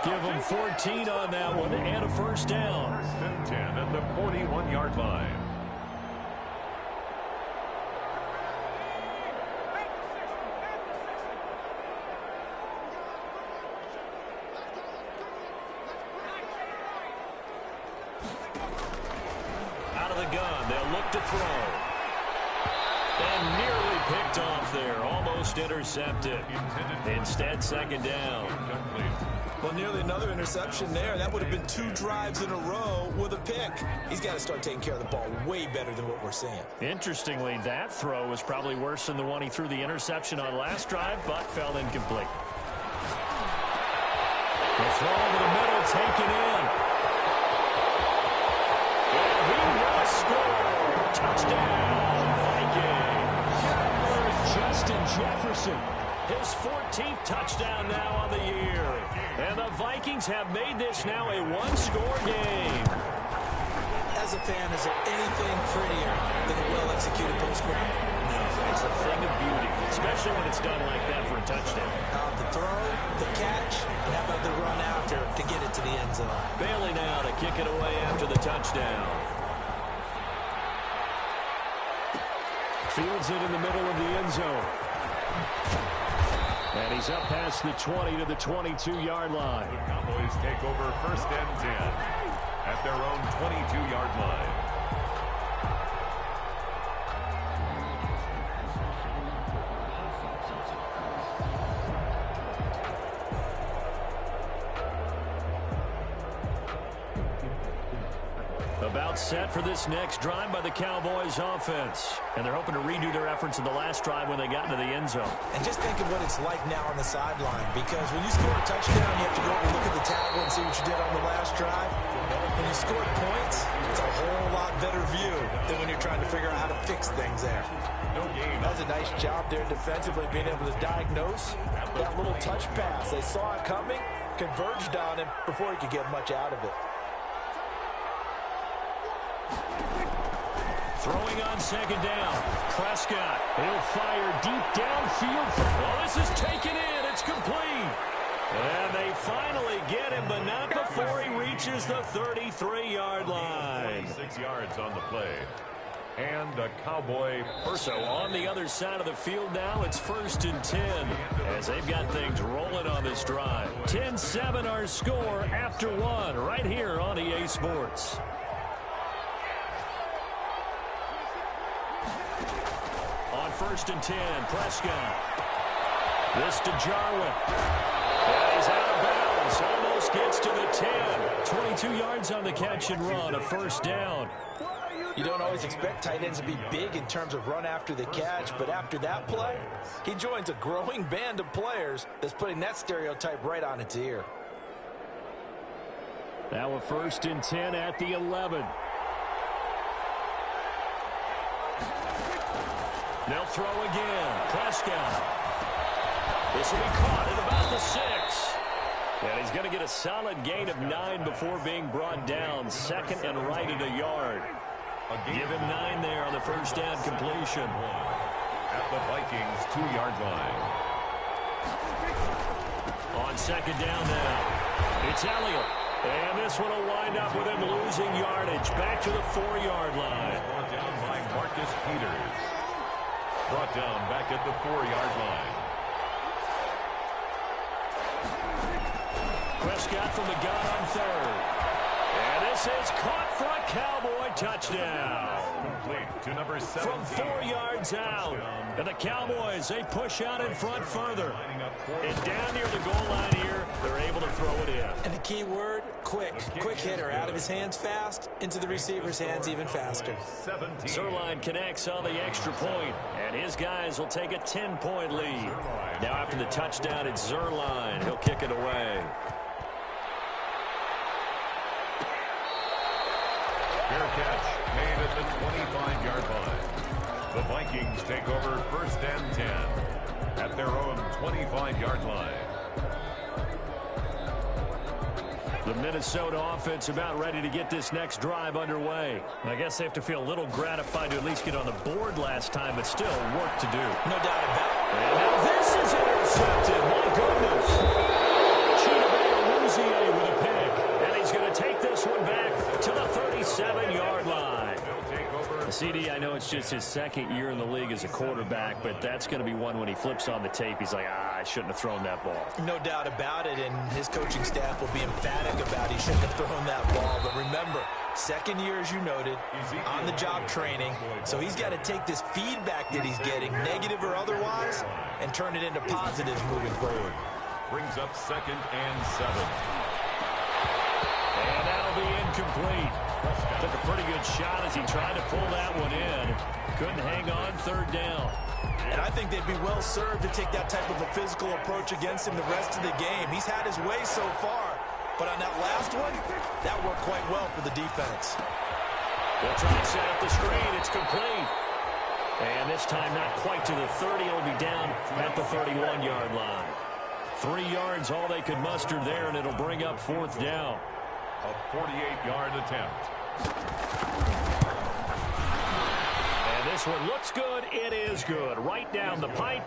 Give him 14 on that one and a 1st down. 1st and 10 at the 41-yard line. back to throw. And nearly picked off there. Almost intercepted. Instead, second down. Well, nearly another interception there. That would have been 2 drives in a row with a pick. He's got to start taking care of the ball way better than what we're seeing. Interestingly, that throw was probably worse than the one he threw the interception on last drive, but fell incomplete. The throw over the middle, taken in. And he will score. Touchdown, Vikings. Justin Jefferson. His 14th touchdown now on the year. And the Vikings have made this now a one-score game. As a fan, is there anything prettier than a well-executed post-grab? No, it's a thing of beauty, especially when it's done like that for a touchdown. The throw, the catch, and how about the run after to get it to the end zone? Bailey now to kick it away after the touchdown. Fields it in the middle of the end zone. And he's up past the 20 to the 22-yard line. The Cowboys take over first and 10 at their own 22-yard line. About set for this next drive by the Cowboys offense. And they're hoping to redo their efforts in the last drive when they got into the end zone. And just think of what it's like now on the sideline, because when you score a touchdown, you have to go up and look at the tablet and see what you did on the last drive. When you score points, it's a whole lot better view than when you're trying to figure out how to fix things there. No game. That was a nice job there defensively, being able to diagnose that little touch pass. They saw it coming, converged on him before he could get much out of it. Throwing on second down. Prescott. He'll fire deep downfield. Well, this is taken in. It's complete. And they finally get him, but not before he reaches the 33-yard line. 6 yards on the play. And a Cowboy So on the other side of the field now, it's 1st and 10 as they've got things rolling on this drive. 10-7 our score after 1 right here on EA Sports. On 1st and 10, Prescott. This to Jarwin. And he's out of bounds. Almost gets to the 10. 22 yards on the catch and run. A first down. You don't always expect tight ends to be big in terms of run after the catch, but after that play, he joins a growing band of players that's putting that stereotype right on its ear. Now a 1st and 10 at the 11. They'll throw again. Prescott. This will be caught at about the 6. And he's going to get a solid gain of 9 before being brought down. 2nd and right at a yard. Give him 9 there on the first down completion. at the Vikings 2-yard line. On second down now, it's Elliott. And this one will wind up with him losing yardage back to the 4-yard line. Brought down by Marcus Peters. Brought down back at the 4-yard line. Prescott from the gun on third. And this is caught for a Cowboy touchdown. Complete to number 17. From 4 yards out. And the Cowboys, they push out in front further. And down near the goal line here, they're able to throw it in. And the key word, quick. Quick hitter. Out of his hands fast, into the receiver's hands even faster. 17. Zerline connects on the extra point, and his guys will take a 10-point lead. Now after the touchdown, it's Zerline. He'll kick it away. Fair catch made at the 25-yard line. The Vikings take over first and 10 at their own 25-yard line. The Minnesota offense about ready to get this next drive underway. I guess they have to feel a little gratified to at least get on the board last time, but still work to do. No doubt about it. And now this is intercepted. My goodness. Chidobe with a pick. And he's going to take this one back to the 37-yard line. They'll take over The CD, I know it's just his second year in the league as a quarterback, but that's going to be one when he flips on the tape. He's like, I shouldn't have thrown that ball. No doubt about it, and his coaching staff will be emphatic about he shouldn't have thrown that ball. But remember, second year, as you noted, on-the-job training, so he's got to take this feedback that he's getting, negative or otherwise, and turn it into positives moving forward. Brings up 2nd and 7. And that'll be incomplete. Took a pretty good shot as he tried to pull that one in. Couldn't hang on, 3rd down. And I think they'd be well served to take that type of a physical approach against him the rest of the game. He's had his way so far, but on that last one, that worked quite well for the defense. They'll try to set up the screen. It's complete. And this time not quite to the 30. It'll be down at the 31-yard line. 3 yards, all they could muster there, and it'll bring up 4th down. A 48-yard attempt. And this one looks good. It is good. Right down the pipe.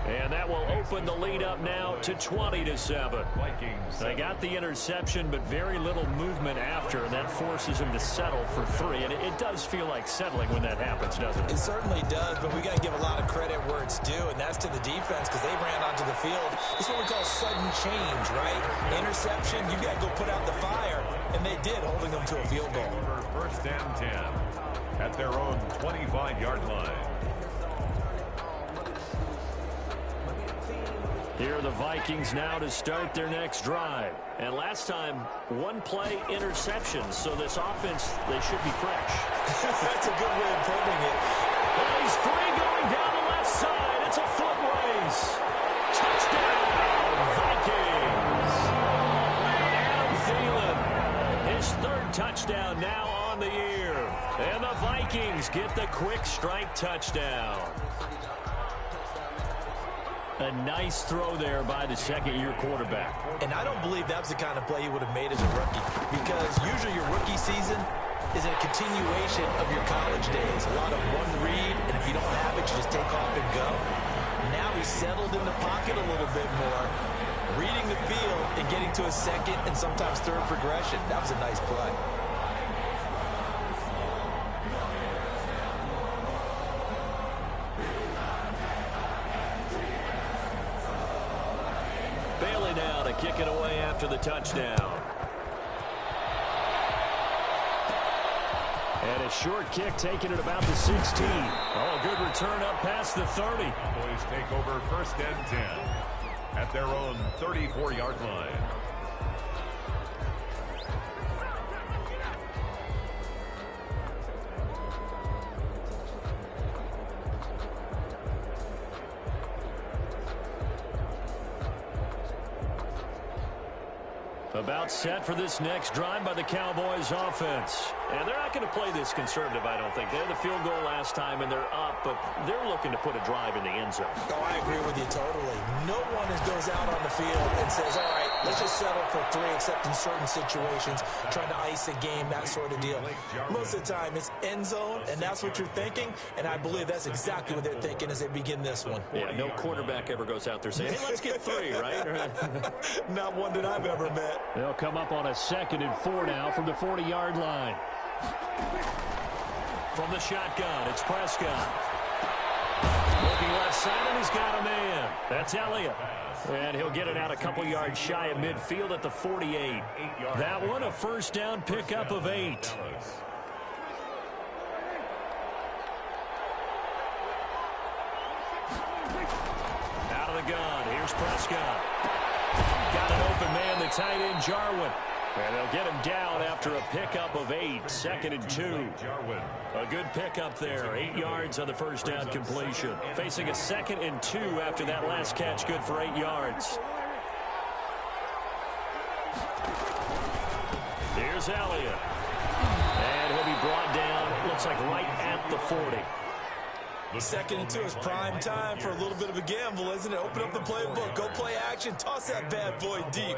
And that will open the lead up now to 20-7. Vikings. They got the interception, but very little movement after, and that forces him to settle for 3. And it does feel like settling when that happens, doesn't it? It certainly does, but we got to give a lot of credit where it's due, and that's to the defense because they ran onto the field. It's what we call sudden change, right? Interception, you got to go put out the fire, and they did, holding them to a field goal. 1st and 10 at their own 25-yard line. Here are the Vikings now to start their next drive. And last time, 1-play interception. So this offense, they should be fresh. That's a good way of putting it. Well, he's free going down the left side. It's a foot race. Touchdown, Vikings. Adam Thielen, his 3rd touchdown now on the year. And the Vikings get the quick strike touchdown. A nice throw there by the second-year quarterback. And I don't believe that was the kind of play he would have made as a rookie, because usually your rookie season is a continuation of your college days. A lot of one read, and if you don't have it, you just take off and go. Now he's settled in the pocket a little bit more, reading the field and getting to a 2nd and sometimes 3rd progression. That was a nice play. Kick it away after the touchdown. And a short kick taken at about the 16. Oh, a good return up past the 30. Boys take over 1st and 10 at their own 34-yard line. About set for this next drive by the Cowboys offense. And they're not going to play this conservative, I don't think. They had the field goal last time, and they're up, but they're looking to put a drive in the end zone. Oh, I agree with you totally. No one goes out on the field and says, all right, let's just settle for 3, except in certain situations, trying to ice a game, that sort of deal. Most of the time, it's end zone, and that's what you're thinking, and I believe that's exactly what they're thinking as they begin this one. Yeah, no quarterback ever goes out there saying, hey, let's get 3, right? Not one that I've ever met. They'll come up on a 2nd and 4 now from the 40-yard line. From the shotgun, it's Prescott. Looking left side, and he's got a man. That's Elliott. And he'll get it out a couple yards shy of midfield at the 48. That one, a 1st down pickup of 8. Out of the gun, here's Prescott. Got an open man, the tight end, Jarwin. And they'll get him down after a pickup of 8. 2nd and 2. A good pickup there. 8 yards on the 1st down completion. Facing a 2nd and 2 after that last catch, good for 8 yards. Here's Elliott. And he'll be brought down, looks like right at the 40. 2nd and 2 is prime time for a little bit of a gamble, isn't it? Open up the playbook, go play action, toss that bad boy deep.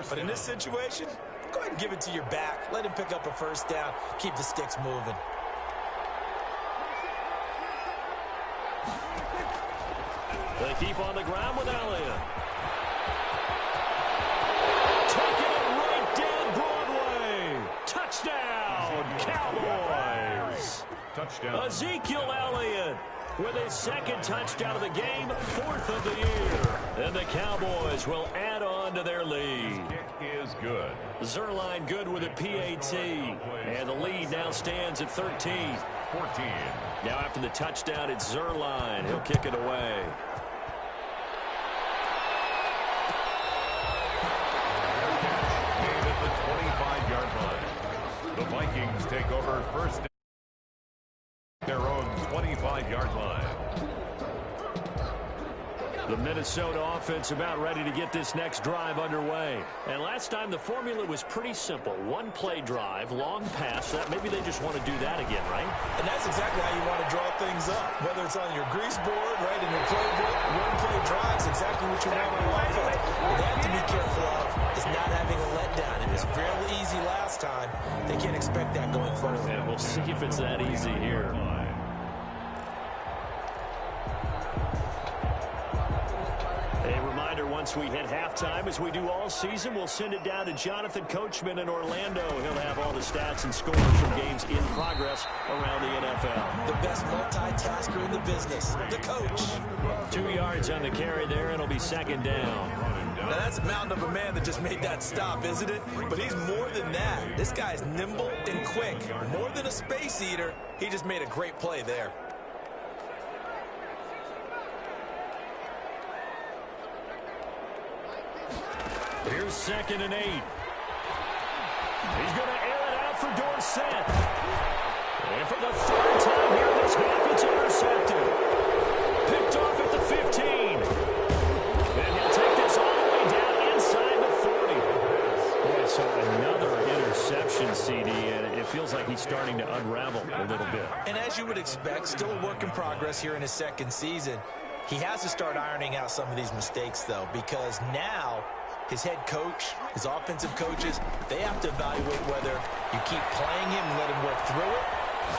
But in this situation, go ahead and give it to your back. Let him pick up a 1st down. Keep the sticks moving. They keep on the ground with Elliott. Taking it right down Broadway. Touchdown, Cowboys. touchdown. Ezekiel Elliott with his second touchdown of the game, 4th of the year. And the Cowboys will add on to their lead. Kick is good. Zerline good with a PAT. And the lead now stands at 13. 14. Now after the touchdown, it's Zerline. He'll kick it away. Made at the 25-yard line. The Vikings take over first at their own 25-yard line. The Minnesota offense about ready to get this next drive underway. And last time the formula was pretty simple. One-play drive, long pass. That maybe they just want to do that again, right? And that's exactly how you want to draw things up. Whether it's on your grease board, right, in your playbook, one-play drives, exactly what you want on offense. What they have to be careful of is not having a letdown. It was fairly easy last time. They can't expect that going forward. And we'll see if it's that easy here. A reminder, once we hit halftime, as we do all season, we'll send it down to Jonathan Coachman in Orlando. He'll have all the stats and scores from games in progress around the NFL. The best multitasker in the business, the coach. 2 yards on the carry there, and it'll be second down. Now, that's a mountain of a man that just made that stop, isn't it? But he's more than that. This guy's nimble and quick. More than a space eater, he just made a great play there. Here's 2nd and 8. He's going to air it out for Dorsett. And for the 3rd time here this half, it's intercepted. Picked off at the 15. And he'll take this all the way down inside the 40. Boy, so another interception, CD, and it feels like he's starting to unravel a little bit. And as you would expect, still a work in progress here in his second season. He has to start ironing out some of these mistakes, though, because now his head coach, his offensive coaches, they have to evaluate whether you keep playing him and let him work through it,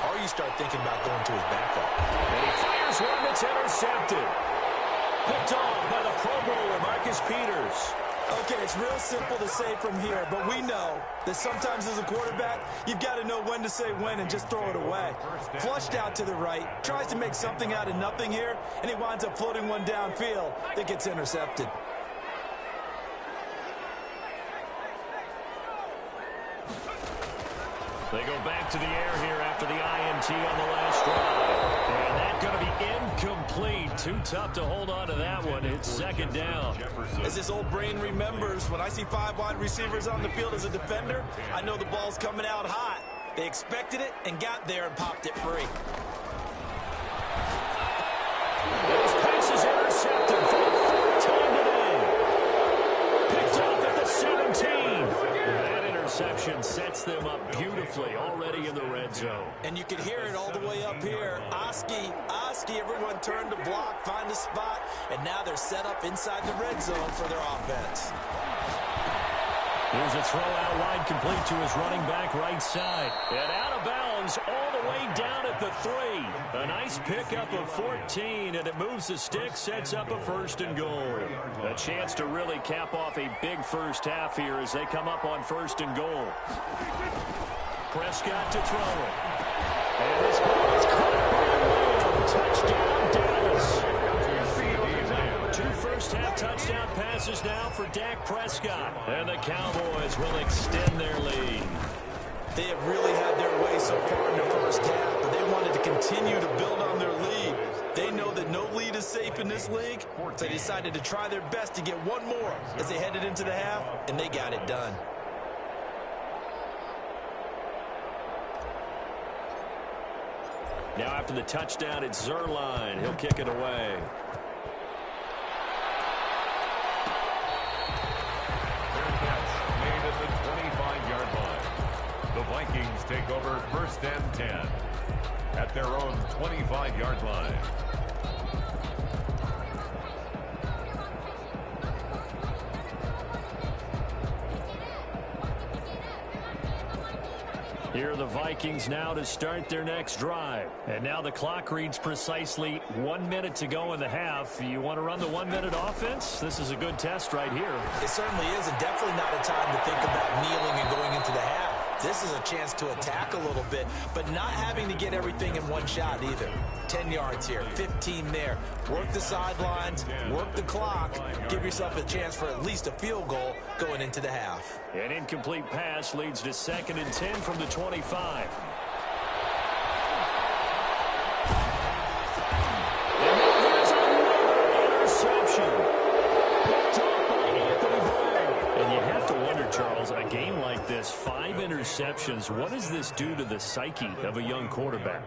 or you start thinking about going to his backup. And he fires one that's intercepted. Picked off by the Pro Bowler, Marcus Peters. Okay, it's real simple to say from here, but we know that sometimes as a quarterback, you've got to know when to say when and just throw it away. Flushed out to the right, tries to make something out of nothing here, and he winds up floating one downfield that gets intercepted. They go back to the air here after the INT on the last drive. And that's going to be incomplete. Too tough to hold on to that one. It's second down. As this old brain remembers, when I see 5 wide receivers on the field as a defender, I know the ball's coming out hot. They expected it and got there and popped it free. And his pass is intercepted for the 4th time today. Picked off at the 17. That interception sets them up beautifully already in the red zone. And you can hear it all the way up here. Oski, everyone turned to block, find a spot, and now they're set up inside the red zone for their offense. Here's a throw out wide, complete to his running back right side. And out of bounds all the way down at the 3. A nice pickup of 14, and it moves the stick, sets up a 1st and goal. A chance to really cap off a big first half here as they come up on 1st and goal. Prescott to throw it. And this ball is caught by Lamb. Touchdown, Dallas. 2 first-half touchdown passes now for Dak Prescott. And the Cowboys will extend their lead. They have really had their way so far in the first half, but they wanted to continue to build on their lead. They know that no lead is safe in this league, so they decided to try their best to get one more as they headed into the half, and they got it done. Now after the touchdown, it's Zerline. He'll kick it away. Made at the 25-yard line. The Vikings take over 1st and 10 at their own 25-yard line. Here are the Vikings now to start their next drive. And now the clock reads precisely 1 minute to go in the half. You want to run the 1-minute offense? This is a good test right here. It certainly is, and definitely not a time to think about kneeling and going into the half. This is a chance to attack a little bit, but not having to get everything in one shot either. 10 yards here, 15 there. Work the sidelines, work the clock, give yourself a chance for at least a field goal going into the half. An incomplete pass leads to 2nd and 10 from the 25. And you have to wonder, Charles, a game like this, 5 interceptions, what does this do to the psyche of a young quarterback?